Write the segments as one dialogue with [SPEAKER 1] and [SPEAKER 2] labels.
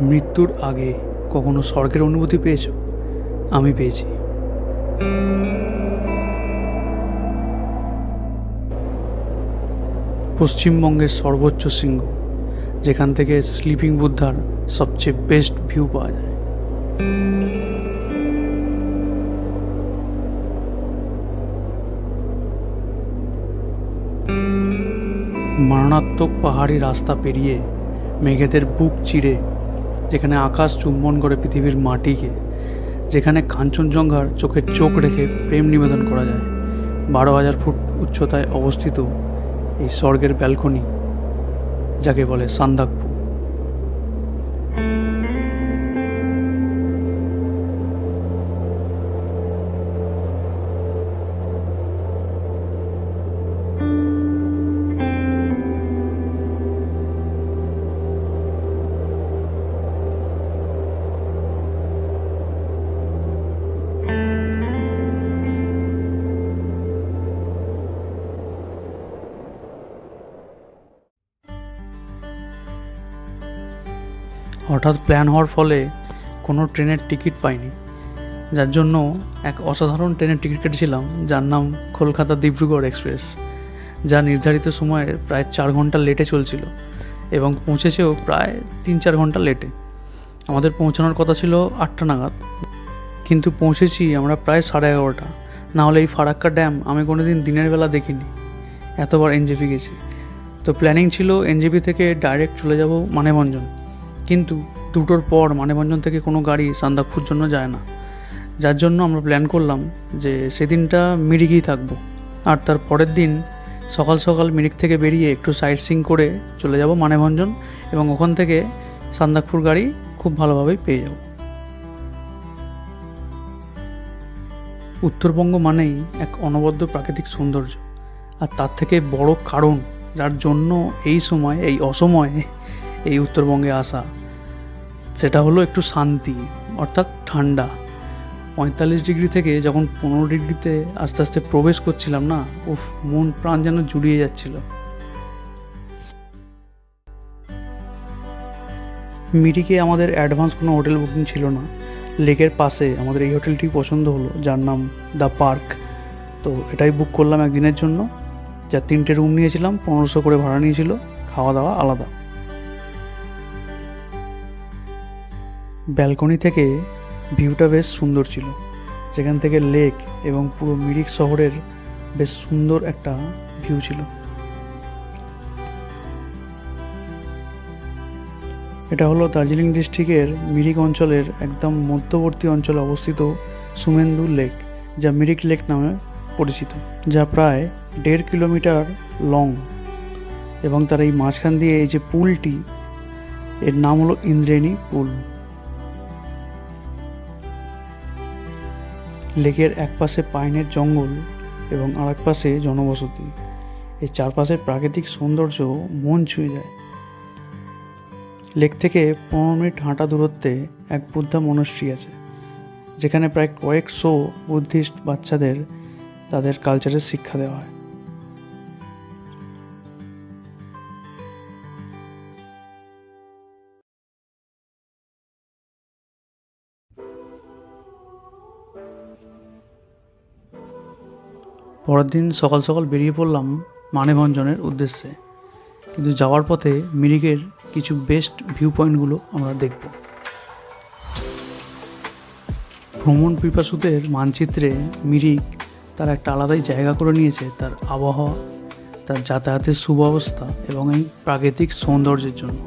[SPEAKER 1] মৃত্যুর আগে কখনো স্বর্গের অনুভূতি পেয়েছো? আমি পেয়েছি। পশ্চিমবঙ্গের সর্বোচ্চ শৃঙ্গ, যেখান থেকে স্লিপিং বুদ্ধার সবচেয়ে বেস্ট ভিউ পাওয়া যায়। মারণাত্মক পাহাড়ি রাস্তা পেরিয়ে মেঘেদের বুক চিরে যেখানে আকাশ চুম্বন করে পৃথিবীর মাটিকে, যেখানে কাঞ্চনজঙ্ঘার চোখের চোখ রেখে প্রেম নিবেদন করা যায়, 12,000 ফুট উচ্চতায় অবস্থিত এই স্বর্গের ব্যালকনি, যাকে বলে সান্দাকফু। হঠাৎ প্ল্যান হওয়ার ফলে কোনো ট্রেনের টিকিট পাইনি, যার জন্য এক অসাধারণ ট্রেনের টিকিট কেটেছিলাম, যার নাম কলকাতা ডিব্রুগড় এক্সপ্রেস, যা নির্ধারিত সময়ের প্রায় 4 ঘন্টা লেটে চলছিল এবং পৌঁছেছেও প্রায় 3-4 ঘন্টা লেটে। আমাদের পৌঁছানোর কথা ছিল 8টা নাগাদ, কিন্তু পৌঁছেছি আমরা প্রায় 11:30। না হলে এই ফারাক্কা ড্যাম আমি কোনোদিন দিনের বেলা দেখিনি, এতবার এনজেপি গেছি। তো প্ল্যানিং ছিল এনজেপি থেকে ডাইরেক্ট চলে যাব মানেভঞ্জন, কিন্তু 2টোর পর মানেভঞ্জন থেকে কোনো গাড়ি সান্দাকফুর জন্য যায় না, যার জন্য আমরা প্ল্যান করলাম যে সেদিনটা মিরিকেই থাকবো, আর তার পরের দিন সকাল সকাল মিরিক থেকে বেরিয়ে একটু সাইট সিইং করে চলে যাব মানেভঞ্জন, এবং ওখান থেকে সান্দাকফুর গাড়ি খুব ভালোভাবেই পেয়ে যাব। উত্তরবঙ্গ মানেই এক অনবদ্য প্রাকৃতিক সৌন্দর্য, আর তার থেকে বড় কারণ যার জন্য এই সময়, এই অসময়ে এই উত্তরবঙ্গে আসা, সেটা হলো একটু শান্তি, অর্থাৎ ঠান্ডা। 45 ডিগ্রি থেকে যখন 15 ডিগ্রিতে আস্তে আস্তে প্রবেশ করছিলাম না, মন প্রাণ যেন জুড়িয়ে যাচ্ছিল। মিরিকে আমাদের অ্যাডভান্স কোনো হোটেল বুকিং ছিল না। লেকের পাশে আমাদের এই হোটেলটি পছন্দ হলো, যার নাম দ্য পার্ক। তো এটাই বুক করলাম একদিনের জন্য, যার 3টে রুম নিয়েছিলাম, 1500 করে ভাড়া নিয়েছিল, খাওয়া দাওয়া আলাদা। ব্যালকনি থেকে ভিউটা বেশ সুন্দর ছিল, যেখান থেকে লেক এবং পুরো মিরিক শহরের বেশ সুন্দর একটা ভিউ ছিল। এটা হলো দার্জিলিং ডিস্ট্রিক্টের মিরিক অঞ্চলের একদম মধ্যবর্তী অঞ্চলে অবস্থিত সুমেন্দু লেক, যা মিরিক লেক নামে পরিচিত, যা প্রায় 1.5 কিলোমিটার লং, এবং তার এই মাঝখান দিয়ে এই যে পুলটি, এর নাম হলো ইন্দ্রেণী পুল। লেকের এক পাশে পাইনের জঙ্গল এবং আর এক পাশে জনবসতি। এই চারপাশের প্রাকৃতিক সৌন্দর্য মন ছুঁয়ে যায়। লেক থেকে 15 মিনিট হাঁটা দূরত্বে এক বুদ্ধা মনস্ট্রি আছে, যেখানে প্রায় কয়েকশো বুদ্ধিস্ট বাচ্চাদের তাদের কালচারের শিক্ষা দেওয়া হয়। পরের দিন সকাল সকাল বেরিয়ে পড়লাম মানেভঞ্জনের উদ্দেশ্যে, কিন্তু যাওয়ার পথে মিরিকের কিছু বেস্ট ভিউ পয়েন্টগুলো আমরা দেখব। ভ্রমণ পিপাসুদের মানচিত্রে মিরিক তার একটা আলাদাই জায়গা করে নিয়েছে, তার আবহাওয়া, তার যাতায়াতের সুব্যবস্থা এবং এই প্রাকৃতিক সৌন্দর্যের জন্য।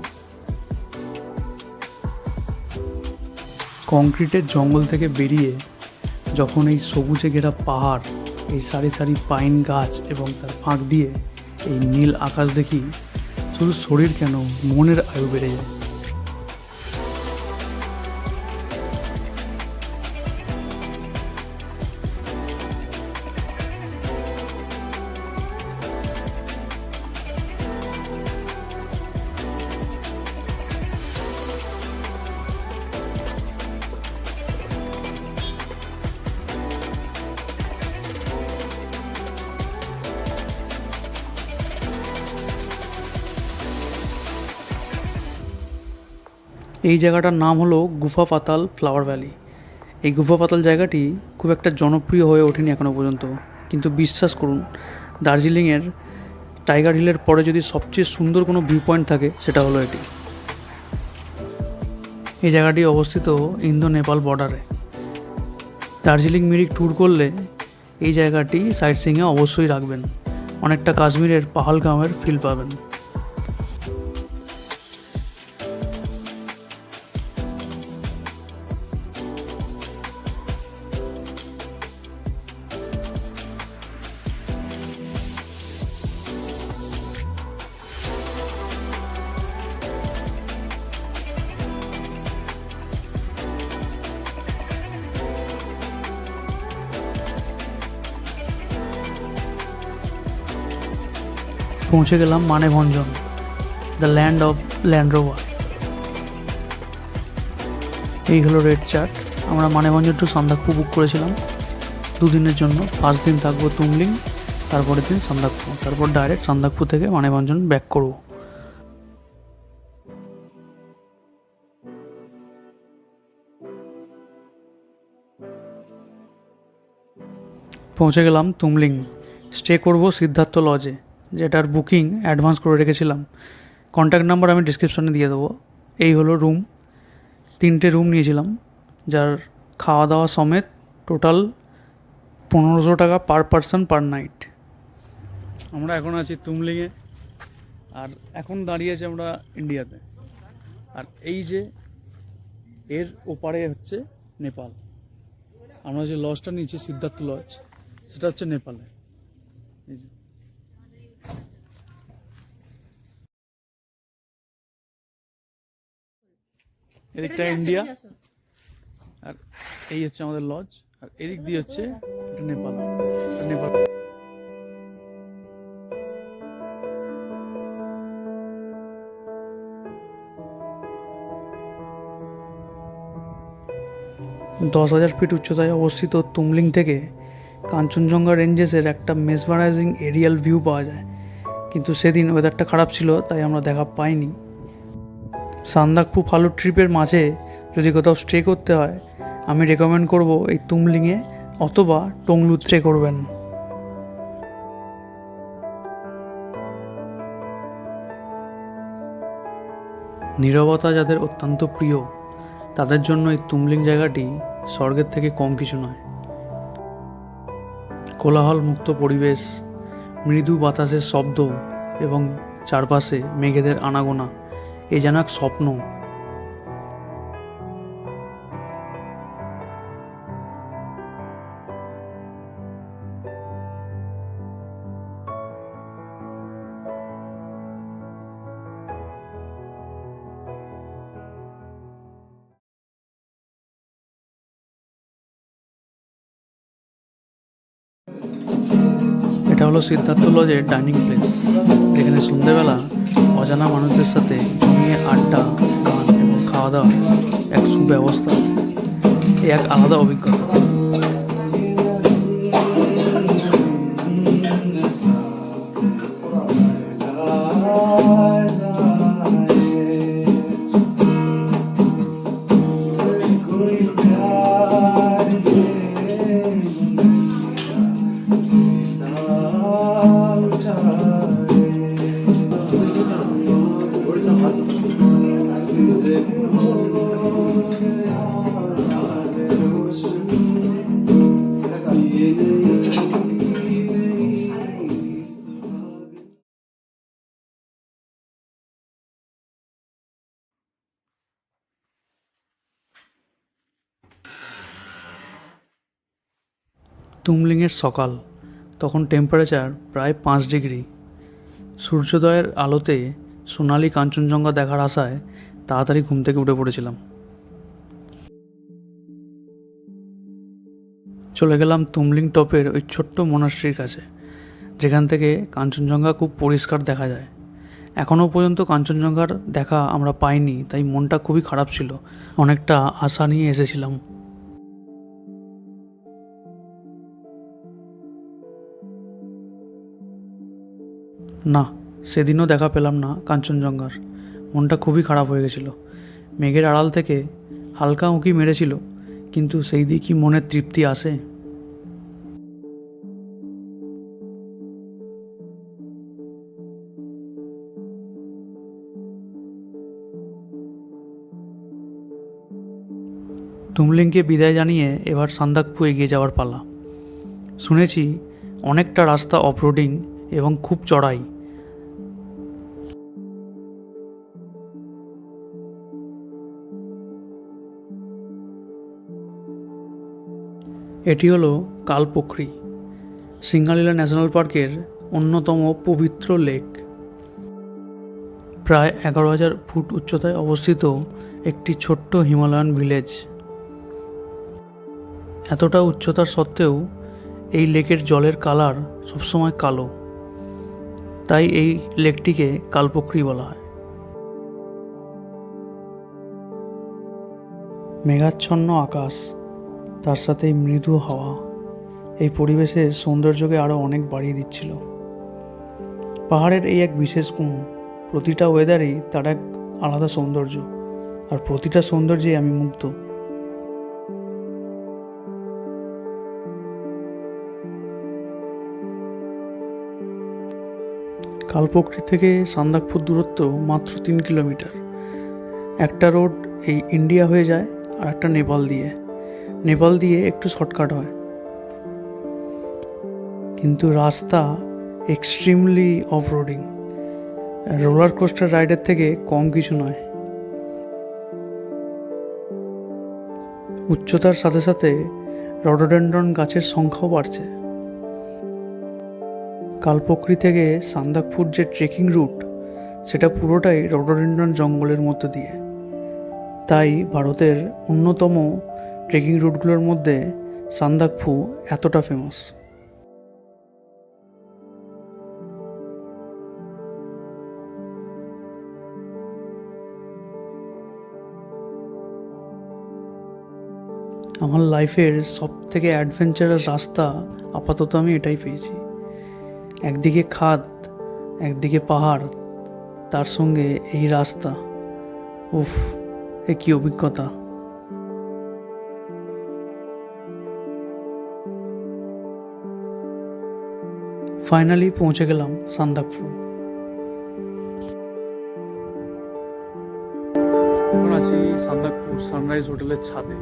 [SPEAKER 1] কংক্রিটের জঙ্গল থেকে বেরিয়ে যখন এই সবুজে ঘেরা পাহাড়, এই সারি সারি পাইন গাছ এবং তার ফাঁক দিয়ে এই নীল আকাশ দেখি, শুধু শরীর কেন, মনের আয়ু বেড়ে যায়। এই জায়গাটার নাম হলো গুফা পাতাল ফ্লাওয়ার ভ্যালি। এই গুফা পাতাল জায়গাটি খুব একটা জনপ্রিয় হয়ে ওঠেনি এখনও পর্যন্ত, কিন্তু বিশ্বাস করুন, দার্জিলিংয়ের টাইগার হিলের পরে যদি সবচেয়ে সুন্দর কোনো ভিউ পয়েন্ট থাকে সেটা হলো এটি। এই জায়গাটি অবস্থিত ইন্দো নেপাল বর্ডারে। দার্জিলিং মিরিক ট্যুর করলে এই জায়গাটি সাইট সিইংয়ে অবশ্যই রাখবেন, অনেকটা কাশ্মীরের পাহালগামের ফিল পাবেন। পৌঁছে গেলাম Manebhanjan, the land of land rover. এই হলো রেড চার্ট। আমরা মানেভঞ্জন টু সান্দাকফু বুক করেছিলাম 2 দিনের জন্য। ফার্স্ট দিন থাকবো তুমলিং, তারপরের দিন সান্দাকফু, তারপর ডাইরেক্ট সান্দাকফু থেকে মানেভঞ্জন ব্যাক করব। পৌঁছে গেলাম তুমলিং। স্টে করব সিদ্ধার্থ লজে, যেটার বুকিং অ্যাডভান্স করে রেখেছিলাম। কন্ট্যাক্ট নাম্বার আমি ডিসক্রিপশনে দিয়ে দেবো। এই হলো রুম, 3টে রুম নিয়েছিলাম, যার খাওয়া দাওয়া সমেত টোটাল 1500 টাকা পার পারসন পার নাইট। আমরা এখন আছি তুমলিংয়ে, আর এখন দাঁড়িয়েছি আমরা ইন্ডিয়াতে। আর এই যে এর ওপারে হচ্ছে নেপাল। আমরা যে লজটা নিয়েছি সিদ্ধার্থ লজ, সেটা হচ্ছে নেপালে। এই যে এদিকটা ইন্ডিয়া, আর এই হচ্ছে আমাদের লজ, আর এদিক দিয়ে হচ্ছে এটা নেপাল। নেপাল 10,000 ফিট উচ্চতায় অবস্থিত তুমলিং থেকে কাঞ্চনজঙ্ঘা রেঞ্জেসের একটা মেসমারাইজিং এরিয়াল ভিউ পাওয়া যায়, কিন্তু সেদিন ওয়েদারটা খারাপ ছিল তাই আমরা দেখা পাইনি। সান্দাকফু ফালুট ট্রিপের মাঝে যদি কোথাও স্টে করতে হয়, আমি রেকমেন্ড করব এই তুমলিংয়ে অথবা টংলু স্টে করবেন। নীরবতা যাদের অত্যন্ত প্রিয়, তাদের জন্য এই তুমলিং জায়গাটি স্বর্গের থেকে কম কিছু নয়। কোলাহল মুক্ত পরিবেশ, মৃদু বাতাসের শব্দ এবং চারপাশে মেঘেদের আনাগোনা, এ যেন এক স্বপ্ন। এটা হলো সিদ্ধার্থ লজের ডাইনিং প্লেস, যেখানে সন্ধ্যেবেলা অজানা মানুষদের সাথে জমিয়ে আড্ডা, গান এবং খাওয়া দাওয়ার এক সুব্যবস্থা আছে। এই এক আলাদা অভিজ্ঞতা। তুমলিংয়ের সকাল, তখন টেম্পারেচার প্রায় 5 ডিগ্রি। সূর্যোদয়ের আলোতে সোনালি কাঞ্চনজঙ্ঘা দেখার আশায় তাড়াতাড়ি ঘুম থেকে উঠে পড়েছিলাম। চলে গেলাম তুমলিং টপের ওই ছোট্ট মোনাস্ট্রির কাছে, যেখান থেকে কাঞ্চনজঙ্ঘা খুব পরিষ্কার দেখা যায়। এখনও পর্যন্ত কাঞ্চনজঙ্ঘার দেখা আমরা পাইনি, তাই মনটা খুবই খারাপ ছিল। অনেকটা আশা নিয়ে এসেছিলাম। না, সেদিনও দেখা পেলাম না কাঞ্চনজঙ্ঘার। মনটা খুবই খারাপ হয়ে গেছিলো। মেঘের আড়াল থেকে হালকা উঁকি মেরেছিল, কিন্তু সেই দিয়ে কি মনের তৃপ্তি আসে? তুমলিংকে বিদায় জানিয়ে এবার সান্দাকফু এগিয়ে যাওয়ার পালা। শুনেছি অনেকটা রাস্তা অফরোডিং এবং খুব চড়াই। এটি হলো কালপোখরি, সিঙ্গালীলা ন্যাশনাল পার্কের অন্যতম পবিত্র লেক। প্রায় 11,000 ফুট উচ্চতায় অবস্থিত একটি ছোট্ট হিমালয়ান ভিলেজ। এতটা উচ্চতার সত্ত্বেও এই লেকের জলের কালার সবসময় কালো, তাই এই লেকটিকে কালপোখরি বলা হয়। মেঘাচ্ছন্ন আকাশ, তার সাথে মৃদু হাওয়া এই পরিবেশের সৌন্দর্যকে আরও অনেক বাড়িয়ে দিচ্ছিল। পাহাড়ের এই এক বিশেষ গুণ, প্রতিটা ওয়েদারেই তার এক আলাদা সৌন্দর্য, আর প্রতিটা সৌন্দর্যে আমি মুগ্ধ। কালপোখরি থেকে সান্দাকফুর দূরত্ব মাত্র 3 কিলোমিটার। একটা রোড এই ইন্ডিয়া হয়ে যায়, আর একটা নেপাল দিয়ে একটু শর্টকাট হয়, কিন্তু রাস্তা এক্সট্রিমলি অফরোডিং। রোলার কোস্টার রাইডের থেকে কম কিছু নয়। উচ্চতার সাথে সাথে রডোডেন্ড্রন গাছের সংখ্যাও বাড়ছে। কালপোখরি থেকে সান্দাকফুর যে ট্রেকিং রুট, সেটা পুরোটাই রডোডেন্ড্রন জঙ্গলের মধ্য দিয়ে। তাই ভারতের অন্যতম ট্রেকিং রুটগুলোর মধ্যে সান্দাকফু এতটা ফেমাস। আমার লাইফের সব থেকে অ্যাডভেঞ্চারাস রাস্তা আপাতত আমি এটাই পেয়েছি। একদিকে খাদ, একদিকে পাহাড়, তার সঙ্গে এই রাস্তা। উফ, এ কি অভিজ্ঞতা! ফাইনালি পৌঁছে গেলাম সান্দাকফু। এখন আছি সান্দাকফু সানরাইজ হোটেলের ছাদে।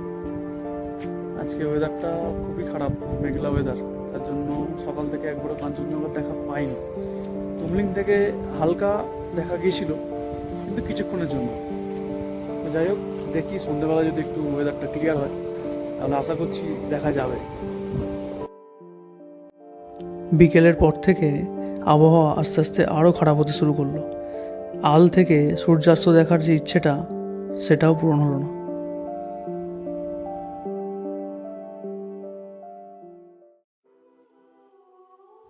[SPEAKER 1] আজকে ওয়েদারটা খুবই খারাপ, মেঘলা ওয়েদার, তার জন্য সকাল থেকে একবারও কাঞ্চনজঙ্ঘা দেখা পাইনি। তুমলিং থেকে হালকা দেখা গিয়েছিল, কিন্তু কিছুক্ষণের জন্য। যাই হোক, দেখি সন্ধ্যেবেলা যদি একটু ওয়েদারটা ক্লিয়ার হয় তাহলে আশা করছি দেখা যাবে। বিকেলের পর থেকে আবহাওয়া আস্তে আস্তে আরও খারাপ হতে শুরু করলো। আল থেকে সূর্যাস্ত দেখার যে ইচ্ছেটা, সেটাও পূরণ হলো না।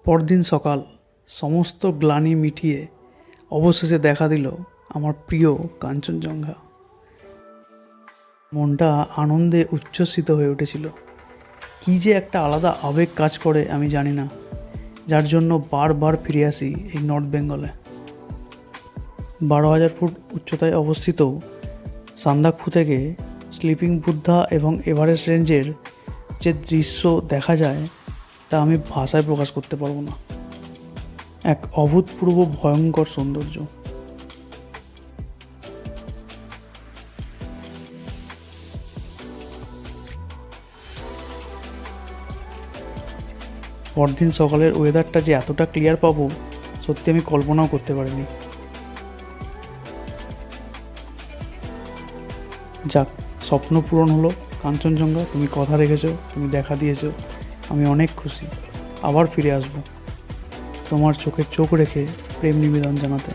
[SPEAKER 1] পরদিন সকাল, সমস্ত গ্লানি মিটিয়ে অবশেষে দেখা দিল আমার প্রিয় কাঞ্চনজঙ্ঘা। মনটা আনন্দে উচ্ছ্বসিত হয়ে উঠেছিল। কী যে একটা আলাদা আবেগ কাজ করে আমি জানি না, যার জন্য বারবার ফিরে আসি এই নর্থ বেঙ্গলে। 12,000 ফুট উচ্চতায় অবস্থিত সান্দাকফু থেকে স্লিপিং বুদ্ধা এবং এভারেস্ট রেঞ্জের যে দৃশ্য দেখা যায়, তা আমি ভাষায় প্রকাশ করতে পারবো না। এক অভূতপূর্ব ভয়ঙ্কর সৌন্দর্য। পরদিন সকালের ওয়েদারটা যে এতটা ক্লিয়ার পাবো, সত্যি আমি কল্পনাও করতে পারিনি। যাক, স্বপ্ন পূরণ হলো। কাঞ্চনজঙ্ঘা, তুমি কথা রেখেছো, তুমি দেখা দিয়েছো, আমি অনেক খুশি। আবার ফিরে আসবো তোমার চোখে চোখ রেখে প্রেম নিবেদন জানাতে।